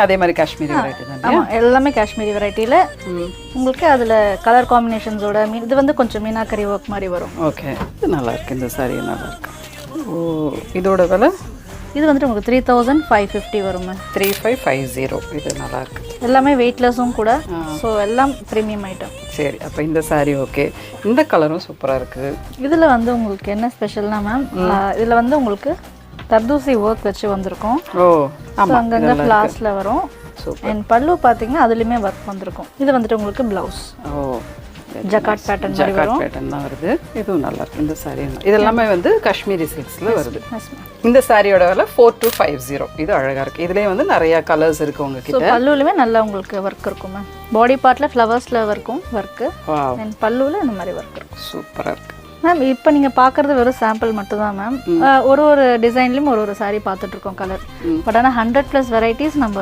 அதே மாதிரி காஷ்மீரி வெரைட்டி தான். ஆமாம், எல்லாமே காஷ்மீரி வெரைட்டியில் உங்களுக்கு அதில் கலர் காம்பினேஷன்ஸோட இது வந்து கொஞ்சம் மீனாக்கரி ஒர்க் மாதிரி வரும். ஓகே, இது நல்லா இருக்கு. இந்த சாரி நல்லா இருக்கு. ஓ, இதோட விலை இது வந்துட்டு உங்களுக்கு 3550 வரும் மேம். 3550. இது நல்லா இருக்கு. எல்லாமே வெயிட்லெஸ்ஸும் கூட. ஸோ எல்லாம் ப்ரீமியம் ஐட்டம். சரி, அப்போ இந்த சாரி ஓகே. இந்த கலரும் சூப்பராக இருக்குது. இதில் வந்து உங்களுக்கு என்ன ஸ்பெஷல்னா மேம், இதில் வந்து உங்களுக்கு தர்தூசி ஒர்க் வச்சு வந்திருக்கும். ஓ ஆமாம், அங்கங்கே ஃப்ளாஸில் வரும். அண்ட் பல்லு பார்த்தீங்கன்னா அதுலேயுமே ஒர்க் வந்திருக்கும். இது வந்துட்டு உங்களுக்கு ப்ளவுஸ். ஓ, ஜக்காட் பேட்டர்ன் மாதிரி வரும். பேட்டர்ன் தான் வருது. இதுவும் நல்லா இருக்கு. இந்த சாரி இது எல்லாமே வந்து காஷ்மீரி சில்க்ஸில் வருது. இந்த சாரியோட விலை 4250. இது அழகாக இருக்குது. இதுலேயே வந்து நிறையா கலர்ஸ் இருக்குது உங்ககிட்ட. பல்லுலையுமே நல்லா உங்களுக்கு ஒர்க் இருக்கும் மேம். பாடி பார்ட்டில் ஃப்ளவர்ஸில் இருக்கும் ஒர்க்கு. அண்ட் பல்லுவில் இந்த மாதிரி ஒர்க் இருக்கும். சூப்பராக இருக்குது மேம். இப்போ நீங்கள் பார்க்குறது வெறும் சாம்பிள் மட்டும் தான் மேம். ஒரு டிசைன்லேயும் ஒரு சாரீ பார்த்துட்ருக்கோம் கலர். பட் ஆனால் 100+ வெரைட்டிஸ் நம்ம